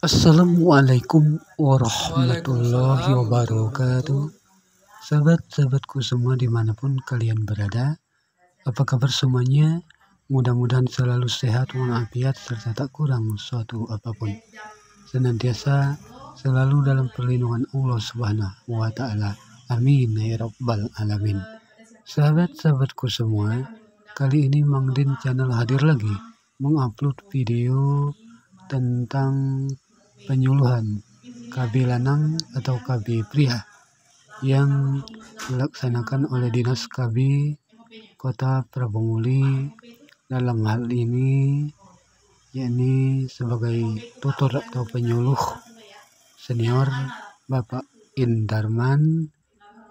Assalamualaikum warahmatullahi wabarakatuh. Sahabat-sahabatku semua dimanapun kalian berada, apa kabar semuanya? Mudah-mudahan selalu sehat walafiat serta tak kurang suatu apapun. Senantiasa selalu dalam perlindungan Allah Subhanahu wa Ta'ala. Amin ya rabbal alamin. Sahabat-sahabatku semua, kali ini Mang Din Channel hadir lagi mengupload video tentang penyuluhan KB lanang atau KB pria yang dilaksanakan oleh Dinas KB Kota Prabomuli, dalam hal ini yakni sebagai tutor atau penyuluh senior Bapak Indarman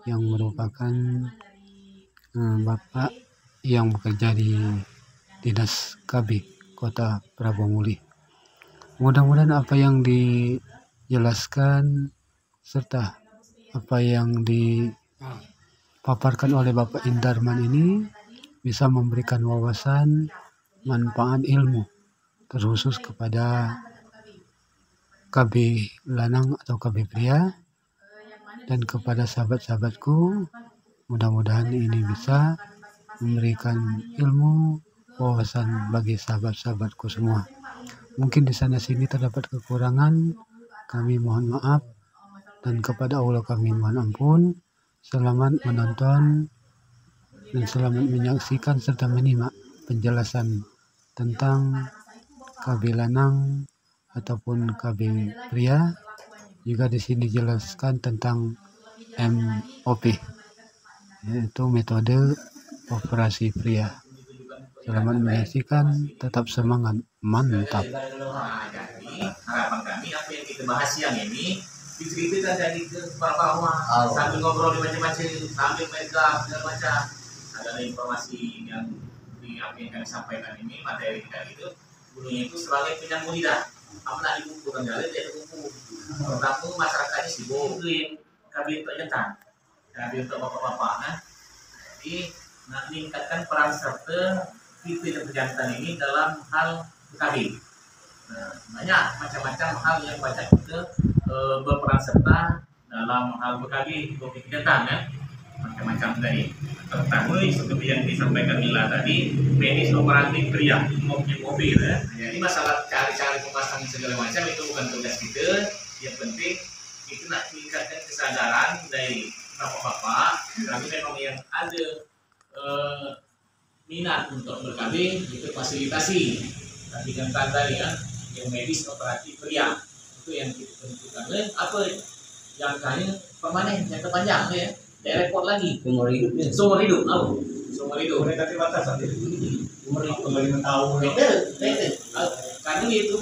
yang merupakan Bapak yang bekerja di Dinas KB Kota Prabomuli. Mudah-mudahan apa yang dijelaskan serta apa yang dipaparkan oleh Bapak Indarman ini bisa memberikan wawasan, manfaat ilmu, terkhusus kepada KB lanang atau KB pria dan kepada sahabat-sahabatku. Mudah-mudahan ini bisa memberikan ilmu, wawasan bagi sahabat-sahabatku semua. Mungkin di sana sini terdapat kekurangan, kami mohon maaf, dan kepada Allah kami mohon ampun. Selamat menonton dan selamat menyaksikan serta menyimak penjelasan tentang KB lanang ataupun KB pria. Juga di sini dijelaskan tentang MOP, yaitu metode operasi pria. Selamat menyaksikan, tetap semangat, mantap. Harapan kami apa yang kita bahas siang ini diceritakan dari ke bawah sambil ngobrol macam-macam, sambil megang segala macam. Ada informasi yang apa yang kami sampaikan ini, materi kita itu bunyinya itu sebagai penyambung lidah. Apa nak dikumpulkan dari dia kumpul. Pertama masyarakatnya sibuk kabin ternyata, kabin untuk bapak-bapak. Jadi nak meningkatkan peran serta kita jantan ini dalam hal berkabin. Banyak macam-macam hal yang banyak kita berperan serta dalam hal berkabin untuk jantan ya. Macam-macam tadi. Pertama seperti yang disampaikan Mila tadi, medis operatif pria mobil ya. Jadi masalah cari-cari pemasangan segala macam itu bukan tugas kita. Yang penting itu nak meningkatkan kesadaran dari bapak-bapak, tapi memang yang ada minat untuk berkabin itu fasilitasi. Tapi jantan tadi ya, yang medis operatif pria itu yang kita tentukan. Apa yang kaya permanen, yang terpanjang ya, tidak repot lagi. Umur hidup, umur hidup, umur hidup. Mereka terbatas nanti. Umur hidup 5 tahun. Beda. Karena itu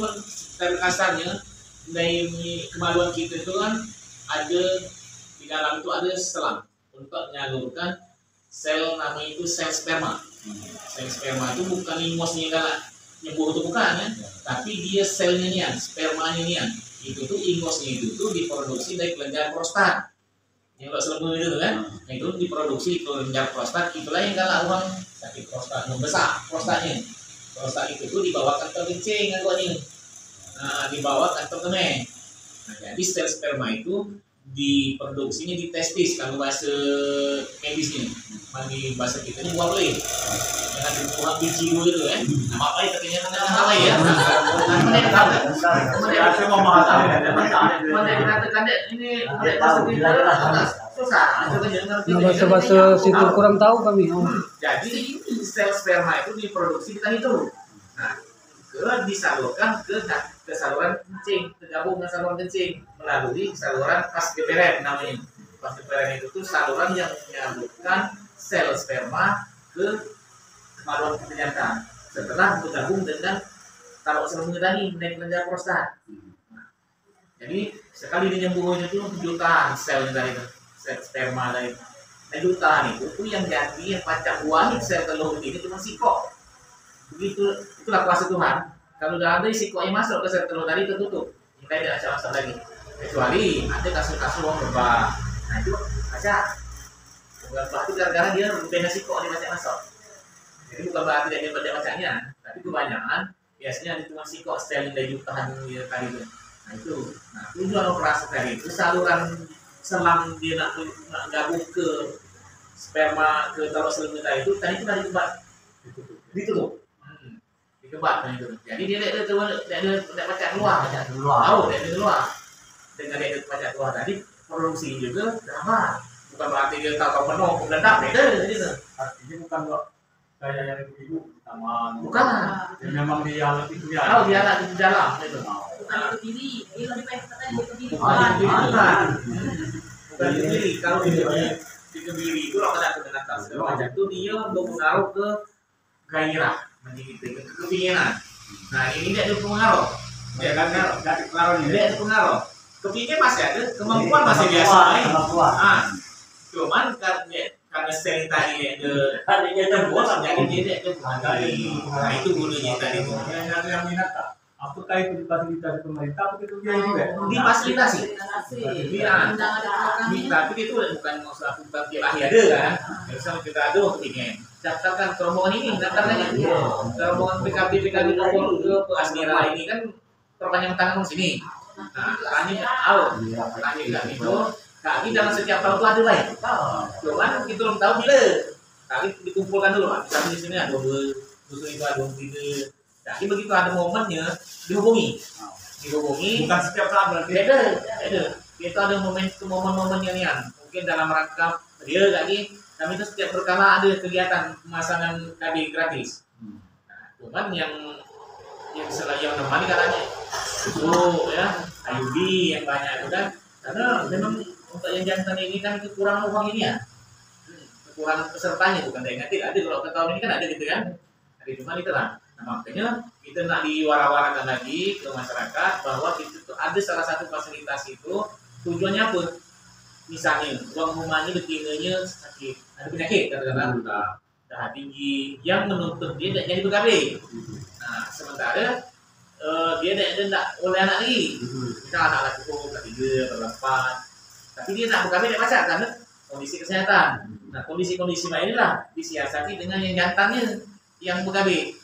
terkasarnya dari kemaluan kita itu kan ada di dalam itu ada selang untuk menyalurkan sel, namanya itu sel sperma. Sel sperma itu bukan ingosnya galak nyembuh itu bukan ya, tapi dia selnya nian, spermanya nian. Itu tuh ingosnya itu tuh diproduksi dari kelenjar prostat. Yang lo selebih itu kan, itu diproduksi kelenjar prostat. Itulah yang galak orang sakit prostat membesar prostatnya. Prostat itu tuh dibawa kantong kencing agaknya. Nah, dibawa kantong kemih. Nah, jadi sel sperma itu diproduksinya di testis kalau bahasa medisnya. Di bahasa kita ini buah boleh. Jangan dibuang biji dulu itu ya. Apa itu ternyata salah ya. Saya mau mahal ini susah. Bahasa situ kurang tahu kami. Jadi sel sperma itu diproduksi kita itu. Nah, disalurkan ke saluran kencing, tergabung dengan saluran kencing melalui saluran vas deferens namanya. Vas deferens itu tuh saluran yang menyalurkan sel sperma ke kemaluan kita jantan. Setelah bergabung dengan taruh selembung tadi naik kelenjar prostat. Nah, jadi sekali dinyembuhnya itu jutaan sel dari sel sperma dari. Nah, jutaan itu tuh yang jadi yang pacak uang sel telur ini cuma sikok. Begitu, itulah kuasa Tuhan. Kalau udah ada sikok yang masuk ke sel telur tadi tertutup, kita tidak bisa masuk lagi. Kecuali ada kasus-kasus uang berbah. Nah itu baca. Bukan berarti gara-gara dia beda sikok di baca masuk. Jadi bukan berarti dia baca bacanya, tapi kebanyakan biasanya ada cuma sikok sel yang dari jutaan tadi itu. Nah itu, nah tujuan operasi tadi itu saluran selang dia nak gabung ke sperma ke taruh selang kita itu tadi itu dari tempat ditutup, dikebat kan itu. Jadi dia tidak baca keluar, tahu dia keluar dengan dia baca keluar tadi produksi juga drama. Bukan berarti dia tahu penuh meledak beda gitu. Artinya bukan kok kayak yang ibu taman. Bukan. Ya, memang dia alat itu ya. Tahu dia alat di dalam itu. Bukan itu diri, ini lebih baik kata itu diri. Bukan itu diri. Kalau di kebiri itu kalau kena kebenatan segala macam itu dia berpengaruh ke gairah, menjadi kepinginan. Nah ini dia ada pengaruh. Dia kan pengaruh ini. Dia ada pengaruh. Kepingin masih ada, kemampuan masih biasa. Cuman karena sering tadi dia terbuat jadi dia nah itu gunanya tadi itu. Yang minat tak? Apakah itu difasilitasi pemerintah atau itu dia juga? Difasilitasi. Tapi itu bukan masalah bukan tiap ahli ada kan. Misalnya kita ada untuk ini. Daftarkan ke rombongan ini, daftarkan aja. Ke rombongan PKB ke Asmira ini kan perpanjang tangan di sini. Nah, kami itu kami dalam setiap tahun itu ada baik. Cuman kita belum tahu bila. Kami dikumpulkan dulu, misalnya di sini ada dua itu ada tiga. Jadi begitu ada momennya dihubungi. Bukan setiap saat berarti. Beda. Kita ada momen-momen yang mungkin dalam rangka dia lagi kami itu setiap berkala ada kegiatan pemasangan KB gratis. Nah, cuman yang nemani katanya itu ya Ayudi yang banyak itu kan karena memang untuk yang jantan ini kan kekurangan uang ini ya, kekurangan pesertanya bukan dari nanti ada kalau ke tahun ini kan ada gitu kan, ada cuma itu lah. Nah, makanya kita nak diwara-warakan lagi ke masyarakat bahwa kita itu ada salah satu fasilitas itu tujuannya apa? Misalnya uang rumahnya betinanya sakit, ada penyakit katakanlah darah tinggi yang menuntut dia tidak jadi PKB. Nah sementara dia tidak oleh anak lagi, kita anak lagi ketiga atau empat, tapi dia nak PKB tidak baca karena kondisi kesehatan. Nah kondisi-kondisi inilah disiasati dengan yang jantannya yang PKB.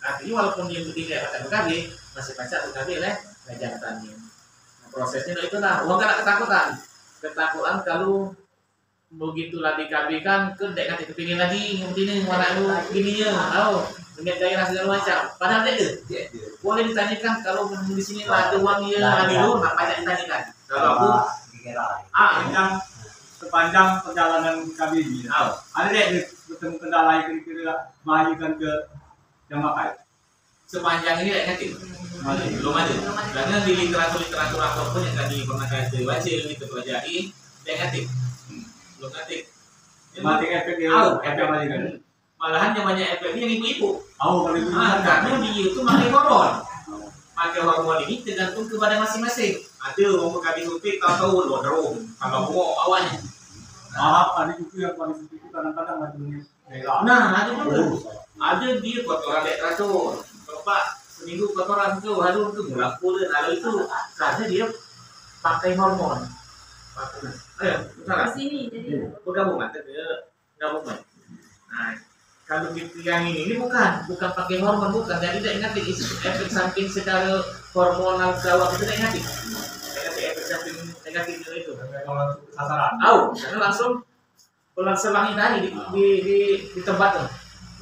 Artinya walaupun yang ketiga baca PKB masih baca PKB oleh jantannya. Nah, prosesnya itu lah, uang kan ketakutan kalau begitulah di KB kan kedek nanti kepingin lagi ini warna lu gininya dengan gairah segala macam padahal dia boleh ditanyakan kalau di sini ada uangnya ada lu apa yang ditanyakan kalau aku yang sepanjang perjalanan KB ini ada deh bertemu kendala yang kira-kira mengajukan ke yang makai sepanjang ini nanti belum ada karena di literatur apapun yang tadi pernah saya baca itu pelajari negatif belum nanti mati efek kan malahan yang banyak efeknya yang ibu-ibu kalau ibu karena di itu pakai hormon ini tergantung kepada masing-masing ada orang PKB supir tahu loh kalau mau awalnya ada juga yang paling itu kadang-kadang nah ada dia kotoran dek teratur bapak seminggu kotoran tuh harum tuh berlaku lalu itu karena dia pakai hormon. Ayo, Di sini jadi bergabung kan? Gabungan. Nah, kalau yang ini bukan pakai hormon bukan. Jadi tidak ingat efek samping secara hormonal gawat itu tidak ingat. Efek samping negatif itu. Kalau sasaran. Karena langsung pulang selangi tadi di tempat tuh.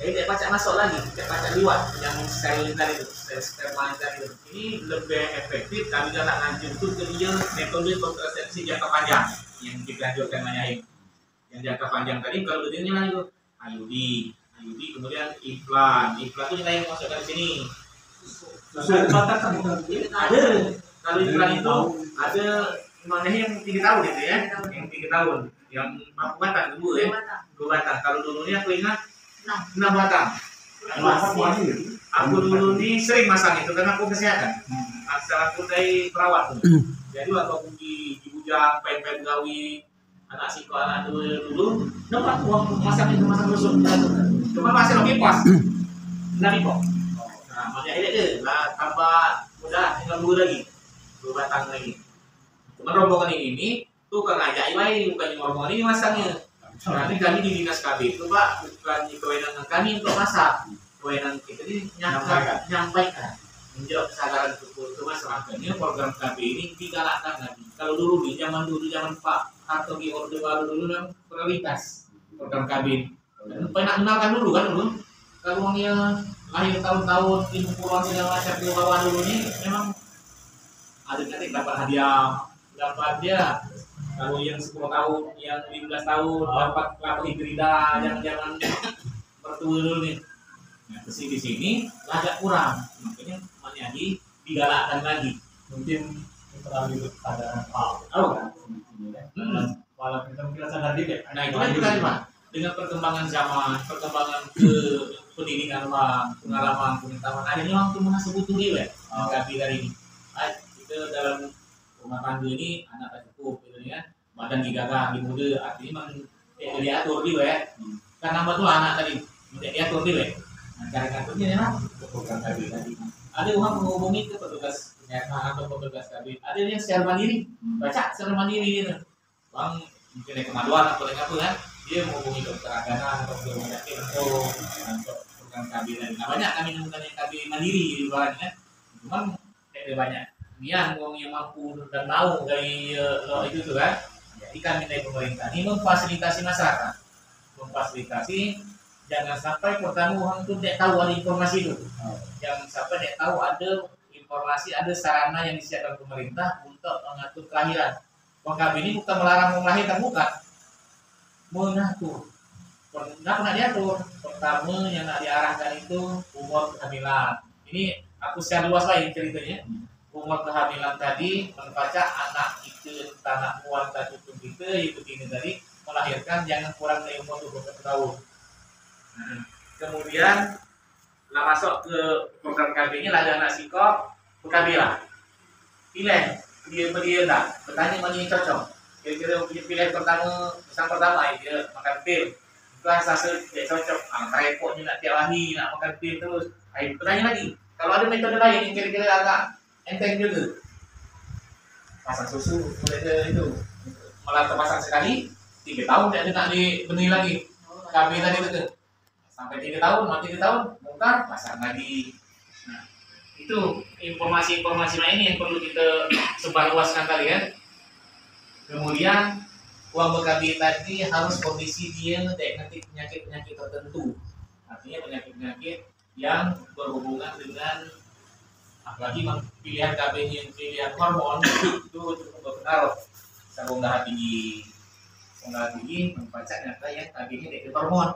Jadi tidak baca masuk lagi, tidak baca liwat yang steril tadi itu, sperma tadi itu. Ini lebih efektif. Kami jangan lanjut ke dia metode kontrasepsi jangka panjang yang dianjurkan Manyaim. Yang jangka panjang tadi kalau begini lah itu Ayudi kemudian iklan itu kita yang masukkan di sini. Ada kalau iklan itu ada mana yang 3 tahun gitu ya, yang 3 tahun, yang 4 batang dulu ya, 2 batang. Kalau dulunya aku ingat 6 batang. Aku dulu ini sering masang itu karena aku kesehatan. Asal aku dari perawat. Jadi waktu aku di Bujang, pen gawi, anak siko anak dulu, dapat uang masang rusuk. Cuma masih lagi pas. Nggak kok. Nah, makanya ini lah tambah mudah tinggal 2 lagi. 2 batang lagi. Cuma rombongan ini tuh kan ngajak bukan rombongan ini masangnya. Nanti kami di dinas KB itu Pak bukan kewenangan kami untuk masak, kewenangan kita ini nyampaikan menjawab kesadaran itu masyarakatnya program KB ini digalakkan lagi. Kalau dulu zaman Pak Harto di Orde Baru dulu kan prioritas program KB ini. Pernah kenalkan dulu kan dulu. Kalau yang lahir tahun-tahun 50-an segala macam di bawah dulu ini memang adik-adik dapat hadiah, dapat dia. Kalau yang 10 tahun, yang 15 tahun dapat kartu hibrida, jangan bertua dulu nih. Nah, di sini agak kurang, makanya menjadi digalakkan lagi. Mungkin terlalu pada kan malah kita sadar diri. Nah itu kan kita Pak, dengan perkembangan zaman, perkembangan ke pendidikan Pak, pengalaman, pengetahuan, akhirnya orang tuh masih butuh dia, ganti dari ini. Kita dalam rumah tangga ini anak cukup, gitu ya, badan digagah, dimuda, artinya memang diatur dia ya. Karena betul anak tadi, diatur dia. Nah, cara ngaturnya ya, program KB tadi. Ada orang menghubungi ke petugas kesehatan atau petugas KB. Ada yang secara mandiri, baca secara mandiri gitu. Bang mungkin ada kemaluan atau apa kan, dia menghubungi dokter agama atau dokter penyakit untuk program KB tadi. Nah banyak kami menemukan yang KB mandiri di luar kan. Cuman ada banyak yang mampu dan mau dari itu tuh kan. Jadi kami dari pemerintah ini memfasilitasi masyarakat, memfasilitasi. Jangan sampai pertama orang itu tidak tahu ada informasi itu. Jangan sampai tidak tahu ada informasi, ada sarana yang disiapkan pemerintah untuk mengatur kelahiran. KB ini bukan melarang melahirkan, bukan. Mengatur. Nggak pernah diatur. Pertama yang nak diarahkan itu umur kehamilan. Ini aku secara luas lain ceritanya. Umur kehamilan tadi membaca anak itu, anak muan tak cukup kita, itu ini tadi melahirkan jangan kurang dari umur 21 tahun. Kemudian lah masuk ke program KB nya ada anak psikop KB lah pilih dia tak bertanya mana yang cocok kira-kira pilih pertama dia makan pil itu asas dia cocok repotnya nak tiap hari nak makan pil terus bertanya lagi kalau ada metode lain yang kira-kira agak enteng juga pasang susu mulai itu malah terpasang sekali 3 tahun dia nak dibenih lagi KB tadi itu sampai 3 tahun, mau 3 tahun, bongkar, pasang lagi. Nah, itu informasi-informasi ini yang perlu kita sebarluaskan kali ya. Kemudian uang BKB tadi harus kondisi dia nanti penyakit-penyakit tertentu. Artinya penyakit-penyakit yang berhubungan dengan apalagi pilihan KB-nya pilihan hormon itu cukup berpengaruh. Sabung darah tinggi, membaca nyata yang KB-nya dari hormon.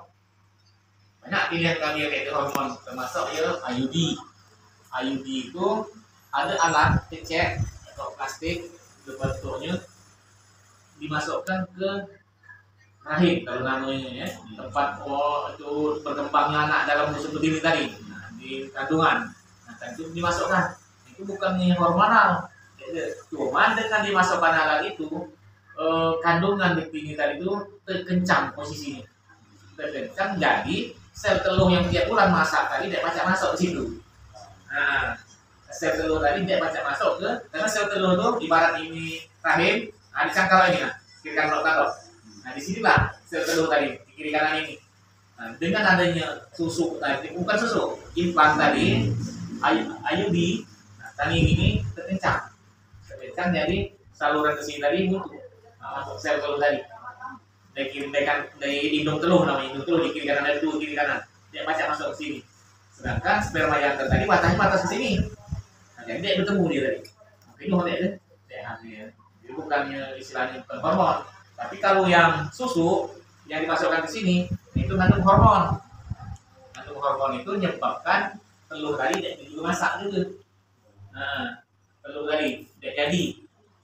Banyak pilihan kami kayak hormon termasuk ya IUD itu ada alat cek atau plastik bentuknya dimasukkan ke rahim kalau namanya ya tempat itu berkembangnya anak dalam musim berdiri tadi di kandungan. Nah itu dimasukkan itu bukan hormonal cuma dengan dimasukkan alat itu kandungan bikini tadi itu terkencang posisinya terkencang jadi sel telur yang tiap bulan masak tadi tidak baca masuk ke situ. Nah, sel telur tadi tidak baca masuk ke karena sel telur itu ibarat ini rahim, di cangkal ini kiri kanan otak. Nah, di sinilah sel telur tadi di kiri kanan ini. Nah, dengan adanya susu tadi bukan susu, implan tadi IUD, nah, tadi ini terkencang jadi saluran ke sini tadi butuh masuk sel telur tadi. Dari indung telur namanya indung telur di kiri kanan ada 2 kiri kanan dia baca masuk ke sini sedangkan sperma yang tadi batangnya batas ke sini nah, jadi dia bertemu dia tadi ini hormon dia hamil jadi bukannya istilahnya bukan hormon tapi kalau yang susu yang dimasukkan ke sini itu mengandung hormon itu menyebabkan telur tadi tidak juga masak juga nah telur tadi tidak jadi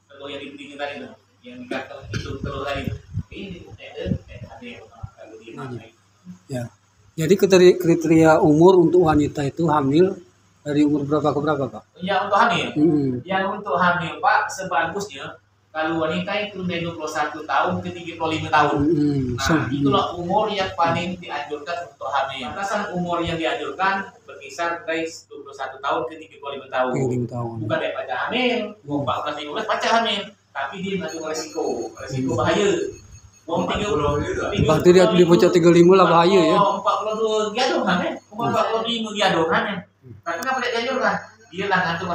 telur yang dipilih tadi itu yang dikatakan itu telur tadi ini ya. Jadi kriteria umur untuk wanita itu hamil dari umur berapa ke berapa, Pak? Ya untuk hamil. Yang untuk hamil, Pak, sebagusnya kalau wanita itu dari 21 tahun ke 35 tahun. Nah, itulah umur yang paling dianjurkan untuk hamil. Batasan umur yang dianjurkan berkisar dari 21 tahun ke 35 tahun. Bukan dari pacar hamil, 14-15 pacar hamil, tapi dia mengandung resiko bahaya. Berarti dia bocah 35 lah bahaya ya. 42 diadukan ya. Umur 45 diadukan ya. Tapi kenapa tidak dianjurkan? dia lah ngandung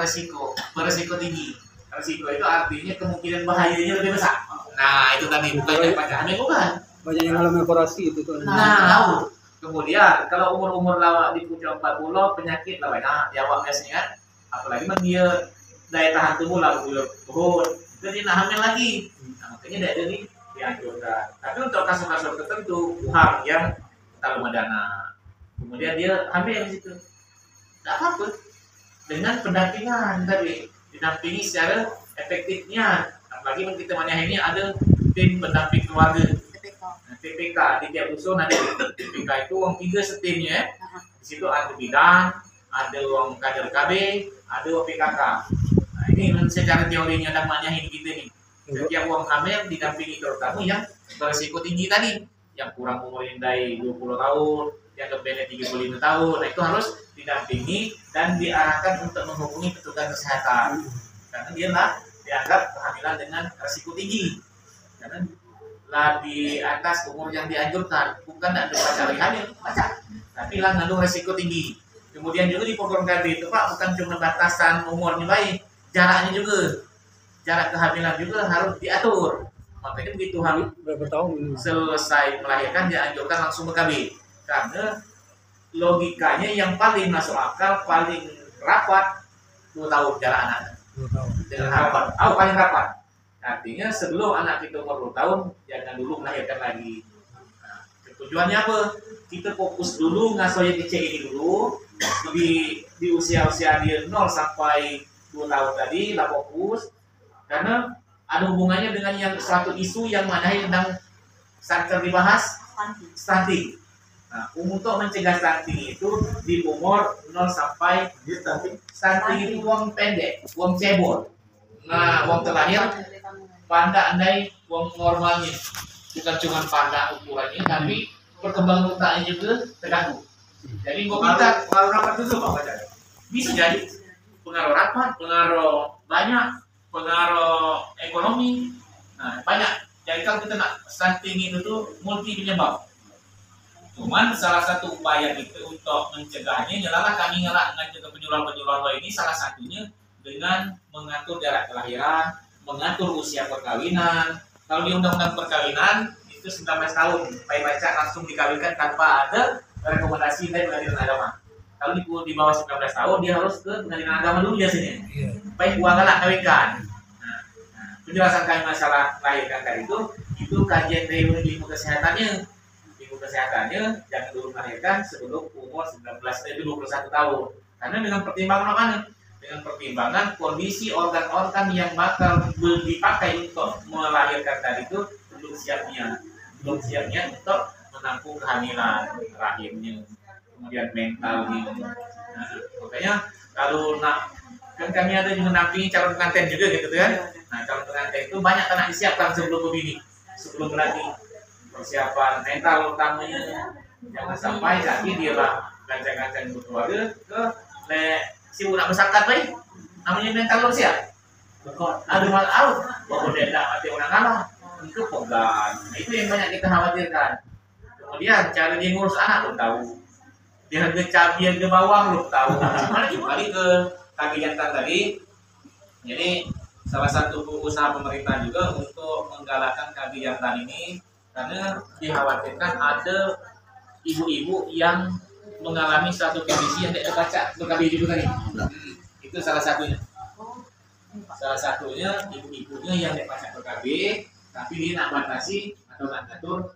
beresiko tinggi. Resiko itu artinya kemungkinan bahayanya lebih besar. Nah itu tadi bukan pada hamil bukan. Banyak yang alami operasi itu tuh. Nah, kemudian kalau umur lawak di puncak 40 penyakit lah banyak jawab biasanya kan. Apalagi mah dia daya tahan tubuh lah turun. Jadi nak hamil lagi. Nah, makanya dia jadi dianjurkan. Tapi untuk kasus-kasus tertentu yang terlalu dana, kemudian dia hamil di situ. Tidak apa-apa. Dengan pendampingan tadi, didampingi secara efektifnya. Apalagi kita mana ini ada tim pendamping keluarga. TPK di tiap dusun ada TPK itu uang 3 setimnya. Di situ ada bidan, ada uang kader KB, ada uang PKK. Nah, ini secara teorinya namanya ini kita nih. Setiap uang hamil didampingi terutama yang berisiko tinggi tadi, yang kurang umurnya dari 20 tahun, yang lebih dari 35 tahun. Nah, itu harus didampingi dan diarahkan untuk menghubungi petugas kesehatan. Karena dia lah dianggap kehamilan dengan risiko tinggi. Karena lah di atas umur yang dianjurkan, bukan ada pacar hamil, pacar, tapi lah ngandung risiko tinggi. Kemudian juga di program KB itu Pak, bukan cuma batasan umurnya baik, jaraknya juga, jarak kehamilan juga harus diatur. Makanya begitu hamil Berapa tahun? selesai melahirkan dianjurkan langsung ke KB. Karena logikanya yang paling masuk akal, paling rapat 2 tahun jarak anaknya. 2 tahun. Dengan rapat, paling rapat. Artinya sebelum anak kita umur 2 tahun, jangan dulu melahirkan lagi. Nah, tujuannya apa? Kita fokus dulu ngasuh yang kecil ini dulu. Di usia-usia dia 0 sampai 2 tahun tadi lah fokus. Karena ada hubungannya dengan yang suatu isu yang mana yang sedang sangat dibahas, stunting. Nah, untuk mencegah stunting itu di umur 0 sampai stunting itu uang pendek, uang cebol. Nah, uang terlahir panda andai uang normalnya bukan cuma panda ukurannya, tapi perkembangan otaknya juga terganggu. Jadi gue minta pengaruh rapat itu Pak Baca. Bisa jadi pengaruh rapat, pengaruh banyak, pengaruh ekonomi. Nah, banyak. Jadi kalau kita nak stunting itu tuh multi penyebab. Cuman salah satu upaya kita untuk mencegahnya ialah kami mencegah penyuluhan ini salah satunya dengan mengatur jarak kelahiran, mengatur usia perkawinan. Kalau di undang-undang perkawinan itu 19 tahun, baca langsung dikawinkan tanpa ada rekomendasi dari pengadilan agama. Kalau di bawah 19 tahun dia harus ke pengadilan agama dulu biasanya. Baik uang lah kawinkan. Nah, penjelasan kami masalah melahirkan tadi itu kajian dari ilmu kesehatannya. Ilmu kesehatannya jangan dulu melahirkan sebelum umur 21 tahun. Karena dengan pertimbangan mana? Dengan pertimbangan kondisi organ-organ yang bakal dipakai untuk melahirkan tadi itu belum siapnya untuk menampung kehamilan, rahimnya, kemudian mentalnya. Nah, makanya kalau kan kami ada juga nampingi calon pengantin juga gitu kan. Nah, calon pengantin itu banyak anak disiapkan sebelum begini, sebelum berani persiapan mental utamanya. Jangan sampai lagi dia lah gancang-gancang berkeluarga ke si budak besarkan baik namanya mental lo siap aduh malah bahwa dia tidak mati orang kalah itu pegang. Nah, itu yang banyak kita khawatirkan. Kemudian cara dia ngurus anak belum tahu, dia harga cabai harga bawang belum tahu. Mana kembali ke kaki jantan tadi. Jadi salah satu usaha pemerintah juga untuk menggalakkan kaki jantan ini karena dikhawatirkan ada ibu-ibu yang mengalami suatu kondisi yang tidak terbaca berkali juga tadi. Itu salah satunya. Salah satunya ibu-ibunya yang tidak baca berkali, tapi dia nak batasi atau nak atur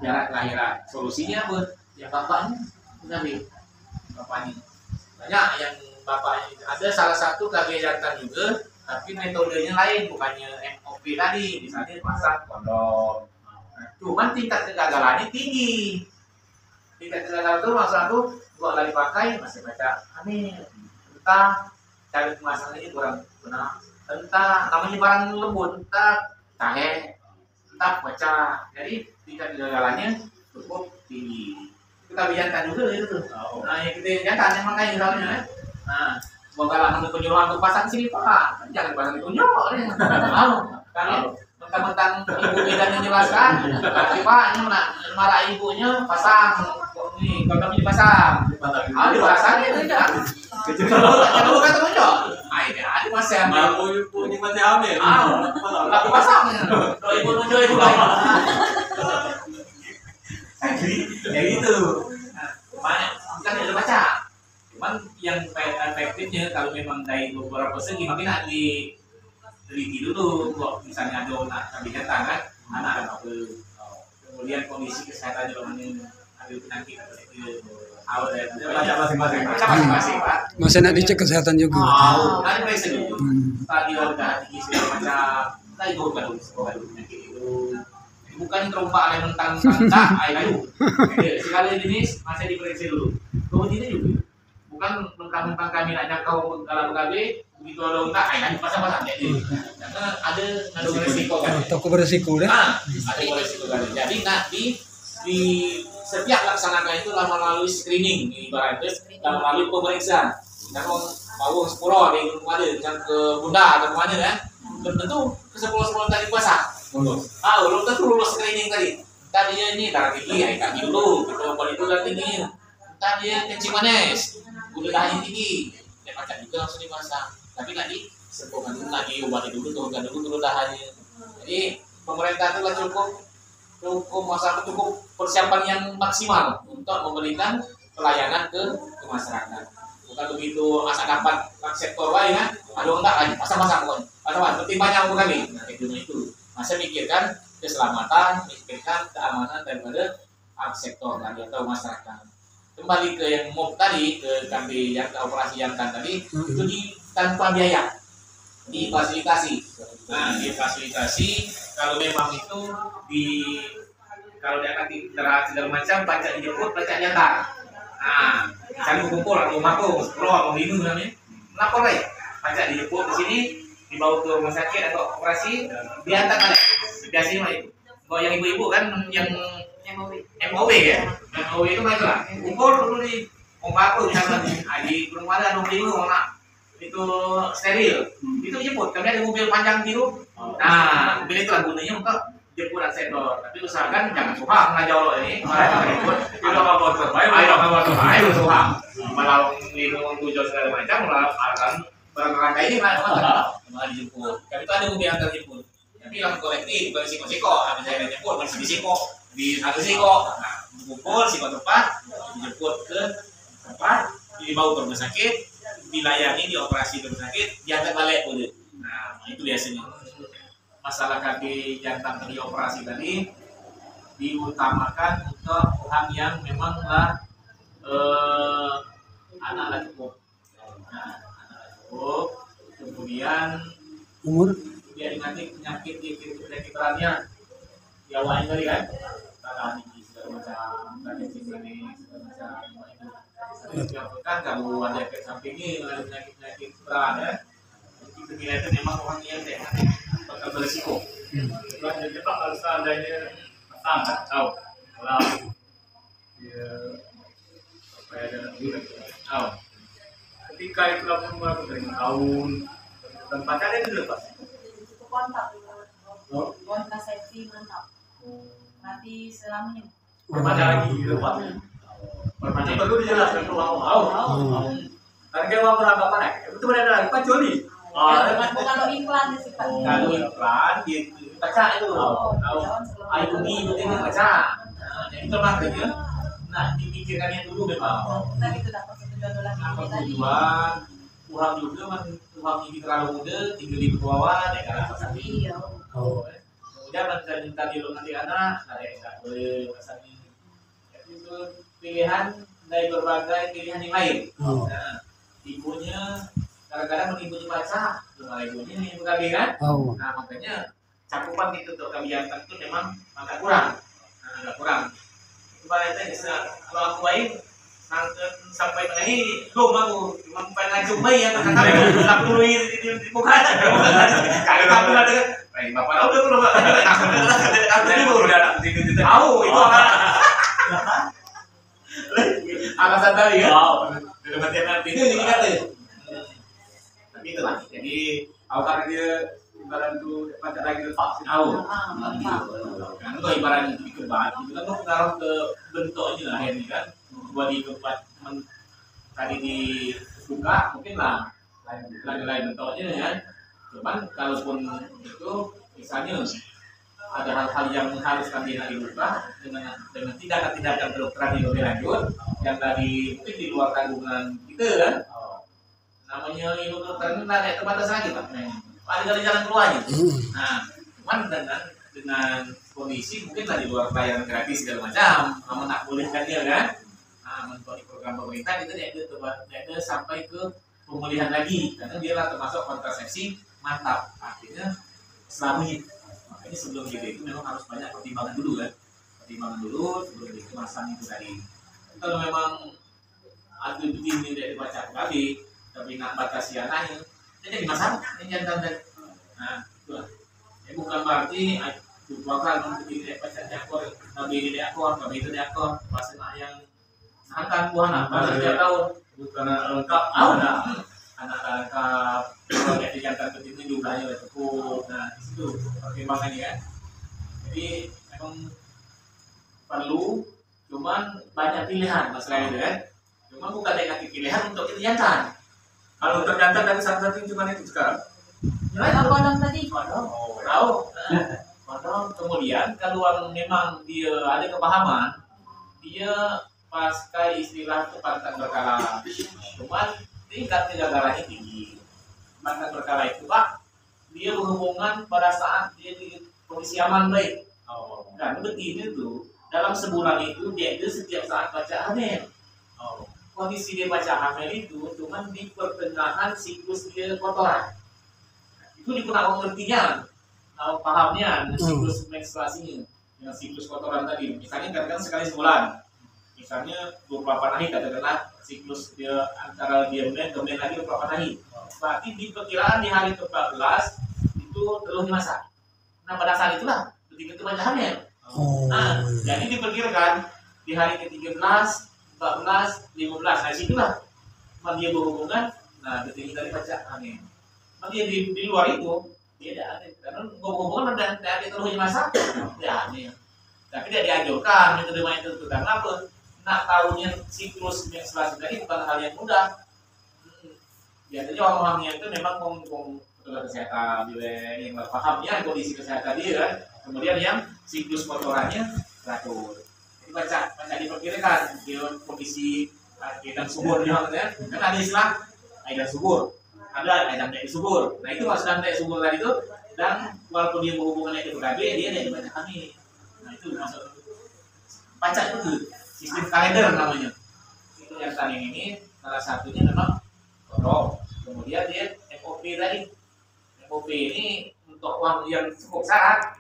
jarak kelahiran. Solusinya apa? Ya bapaknya, berkali. Bapaknya. Banyak yang bapaknya. Ada salah satu KB jantan juga, tapi metodenya lain, bukannya MOP tadi. Misalnya pasang kondom. Nah, cuman tingkat kegagalannya tinggi. Tingkat kegagalan itu maksud aku gua lagi pakai masih baca hamil, entah cari kemasannya kurang benar, entah namanya barang lembut, entah tahe, entah baca. Jadi tingkat kegagalannya cukup tinggi. Kita biarkan juga itu tuh. Nah, yang kita jangan yang makanya misalnya. Nah, semoga untuk penyuluhan untuk pasang sini Pak, jangan pasang itu nyok. Kan mentang-mentang ibu bidan yang jelaskan, tapi Pak ini marah ibunya pasang. Nih, kondomnya dipasang. Dipasangnya kan? Kalau tak bukan terunjuk. Ah ini ada masih ambil. Ini masih ambil. Laku pasangnya. Kalau ibu tunjuk itu baik. Jadi itu. Banyak bukan ada baca. Cuman yang efektifnya kalau memang dari beberapa segi mungkin nak diteliti dulu. Kok misalnya ada anak kambing jantan kan, anak ada apa? Kemudian kondisi kesehatan juga ada penyakit awal dari masing-masing. Masing-masing Pak. Masih nak dicek kesehatan juga. Ada periksa dulu. Stadion darah tinggi segala macam. Tadi bukan penyakit itu. Bukan terumpak yang mentang tak air layu. Sekali jenis masih diperiksa dulu. Kemudian juga bukan mentang-mentang kami nak jangkau dalam PKB begitu ada unta air layu pasang-pasang jadi. Karena ada resiko kan. Toko beresiko deh. Ada resiko kan. Jadi nanti di setiap laksanakan itu melalui screening ibaratnya melalui pemeriksaan. Kalau mau sepuluh ada yang ada ke bunda atau kemana kan, tentu ke 10 tadi pasang. Belum tentu lulus screening tadi. Tadinya ini darah tinggi, air kaki dulu, kita obat itu darah tinggi. Tadinya kencing manis, gula darah tinggi, ya macam itu langsung dipasang. Tapi nanti sepukan dulu lagi obat dulu, turunkan dulu gula darahnya. Jadi pemerintah itu cukup masyarakat cukup persiapan yang maksimal untuk memberikan pelayanan ke masyarakat. Bukan begitu asal dapat sektor lain kan, ada enggak lagi pasang-pasang pokoknya. Pasang-pasang, pertimbangan untuk kami. Nah, itu. Masa mikirkan keselamatan, mikirkan keamanan daripada sektor tadi atau masyarakat. Kembali ke yang MOB tadi, ke kambing yang operasi jantan tadi, itu tanpa biaya, difasilitasi. Nah, difasilitasi kalau memang itu kalau dia nanti segala macam baca dijemput baca jantan. Nah, misalnya kumpul atau maku, 10 atau 5 namanya, lapor aja, baca dijemput di sini. Dibawa ke rumah sakit atau operasi diantar balik. Biasanya mah itu. Kalau yang ibu-ibu kan yang MOB ya. MOB itu mah itulah. Kumpul dulu di aku misalnya di rumah ada nunggu anak itu steril. Itu jemput. Kami ada mobil panjang biru. Nah, mobil itu lah gunanya untuk jemputan sektor. Tapi usahakan jangan suka ngajau ini. Jemput. Itu apa motor? Ayo suka. Malah minum tujuh segala macam malah akan barang-barang ini malah dijemput. Tapi itu ada mobil yang terjemput. Tapi langsung kolektif, bukan siko-siko. Habis saya jemput, masih di siko, di satu siko. Nah, kumpul siko tempat, dijemput ke tempat, dibawa ke rumah sakit, dilayani, dioperasi ke rumah sakit, diantar balik udah. Nah, itu biasanya. Masalah kaki jantan tadi operasi tadi diutamakan untuk orang yang memanglah anak cukup. Nah, kemudian Umur dia nanti penyakit lainnya di awalnya tadi kan darah tinggi segala macam kencing manis segala macam itu kan kalau ada efek sampingnya ada penyakit berat ya itu nilai itu memang orang yang bakal berisiko. Jadi Pak kalau seandainya sangat tahu kalau dia supaya ada tahu ketika itu langsung dari tahun dan pacarnya itu lepas. Kontak. Kontak safety mantap. Nanti selamanya. Berpacar lagi lepas. Berpacar perlu dijelaskan ke orang. Karena dia mau beranggapan itu benar lagi Pak Joni. Kalau iklan sih Pak. Kalau iklan gitu baca itu. Ayo ini baca. Jadi itu makanya nah dipikirkannya dulu memang. Tadi itu dapat $1 tadi. Uang juga uang ini terlalu muda, tinggal di bawah, ya kan? Iya. Kemudian nanti lo nanti anak, saya nggak boleh pesan ini. Itu pilihan dari berbagai pilihan yang lain. Nah, ibunya kadang-kadang ibunya baca, cuma ibunya ini bukan kan? Nah makanya cakupan itu untuk kebiasaan itu memang agak kurang, agak kurang. Ibaratnya kalau aku baik sampai mengahi belum aku cuma pengen cumai ya kata tak perlu di bukan kalau kamu ada baik bapak udah belum aku udah tahu itu alasan tadi ya udah mati nanti ini kata tapi itulah jadi aku karena dia ibarat tuh pacar lagi vaksin tahu kan itu ibarat dikebat itu kan pengaruh ke bentuknya lah ini kan buat di tempat tadi di buka mungkin lah lain bentuknya kan. Cuman kalaupun itu misalnya ada hal-hal yang mengharuskan dia dibuka dengan tindakan-tindakan kedokteran yang lebih lanjut yang dari mungkin di luar tanggungan kita kan. Namanya ilmu kedokteran itu ada terbatas lagi Pak. Ada jalan keluarnya. Nah, cuman dengan kondisi mungkin lah di luar pelayanan gratis segala macam, namun tak bolehkan dia kan. Nah, menurut program pemerintah kita dia sampai ke pemulihan lagi karena dia lah termasuk kontrasepsi mantap, artinya selamanya. Makanya sebelum itu memang harus banyak pertimbangan dulu kan, sebelum dikemasan itu tadi. Kalau memang ada begini dari baca tadi, tapi nak batasi anaknya, jadi masalah ini jangan. Nah, itu bukan berarti bakal tidak baca diakor, tapi tidak akor, pas yang angkat buah apa dia tahu bukan lengkap anak lengkap kalau dijantan begitu jumlahnya cukup. Nah itu pertimbangannya kan. Jadi memang perlu, cuman banyak pilihan masalah itu kan. Cuma bukan negatif pilihan untuk kita jantan. Kalau terjantan dari satu-satu cuma itu sekarang. Kodong tadi. Kodong. Kemudian kalau memang dia ada kepahaman, dia pasca istilah itu pantang berkala. Cuman tingkat kegagalannya tinggi. Pantang berkala itu Pak, dia berhubungan pada saat dia di kondisi aman baik. Dan begini tuh dalam sebulan itu dia itu setiap saat baca hamil. Kondisi dia baca hamil itu cuman di pertengahan siklus dia kotoran. Itu dikurang pengertian, pahamnya siklus menstruasinya dengan siklus kotoran tadi. Misalnya katakan sekali sebulan. Misalnya 28 hari katakanlah siklus dia antara dia kemudian lagi 28 hari. Berarti di perkiraan di hari ke-14 itu terus masa. Nah pada saat itulah begitu baca hamil. Nah jadi diperkirakan di hari ke-13, 14, 15. Nah situlah dia berhubungan. Nah ketika dari baca hamil. Nah dia di luar itu dia tidak ada karena berhubungan dan tidak ada terus masa. Ya hamil. Tapi dia dianjurkan metode itu karena apa? Nak tahunya siklus menstruasi tadi bukan hal yang mudah. Biasanya orang-orangnya itu memang petugas kesehatan yang pahamnya kondisi kesehatan dia kan. Kemudian yang siklus kotorannya teratur. Jadi baca diperkirakan dia kondisi air dan subur kan ada istilah air dan subur. Ada air dan subur. Nah itu maksud air subur tadi itu dan walaupun dia berhubungan dengan PKB dia ada baca kami. Nah itu maksud baca itu sistem kalender namanya. Itu yang tadi ini salah satunya memang kodong. Kemudian dia MOP tadi. MOP ini untuk uang yang cukup syarat.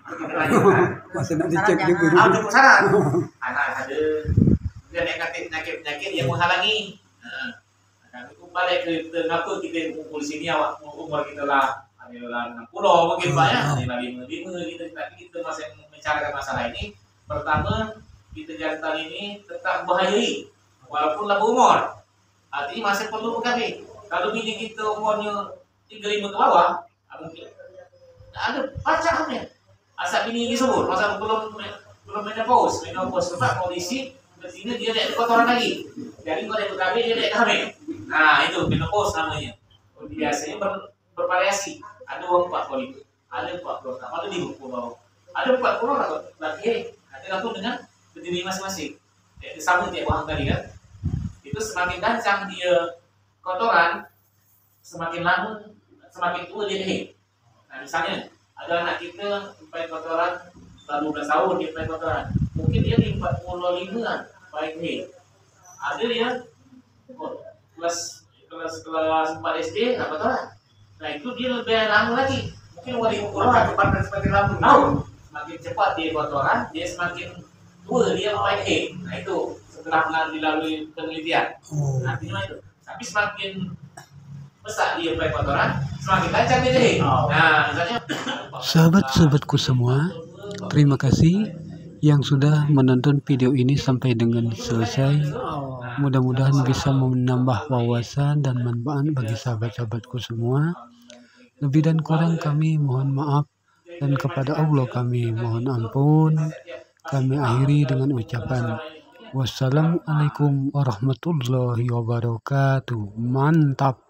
Masih nak dicek juga. Cukup syarat. Anak ada dia penyakit yang menghalangi. Nah, itu balik ke kenapa kita kumpul sini awak umur kita lah adalah 60 mungkin Pak ya. Adalah 55 gitu. Tapi kita masih membicarakan masalah ini. Pertama kita jantan ini tetap bahayai walaupun lah umur. Artinya masih perlu PKB. Kalau bini kita umurnya 35 ke bawah, mungkin ada baca hamil. Asal bini ini subur, masa belum menopause sebab kondisi betina dia ada kotoran lagi. Jadi kalau ada PKB dia ada hamil. Nah itu menopause namanya. Biasanya bervariasi. Ada uang 40, ada 46, ada 50, ada 40 lagi. Nanti langsung dengan berdiri masing-masing. Sama tiap orang tadi kan. Itu semakin kencang dia kotoran, semakin lama, semakin tua dia deh. Nah misalnya ada anak kita sampai kotoran 12 tahun dia sampai kotoran, mungkin dia di 45an baik deh. Ada dia kelas 4 SD nggak kotoran. Nah itu dia lebih lama lagi. Mungkin umur 50 cepat dan semakin lama tahu. Semakin cepat dia kotoran, dia semakin tua dia baik. Nah itu setelah dilalui penelitian. Artinya itu. Tapi semakin besar dia baik kotoran, semakin kencang dia deh. Nah misalnya Sahabat-sahabatku semua, terima kasih yang sudah menonton video ini sampai dengan selesai. Mudah-mudahan bisa menambah wawasan dan manfaat bagi sahabat-sahabatku semua. Lebih dan kurang kami mohon maaf, dan kepada Allah kami mohon ampun. Kami akhiri dengan ucapan Wassalamualaikum warahmatullahi wabarakatuh. Mantap.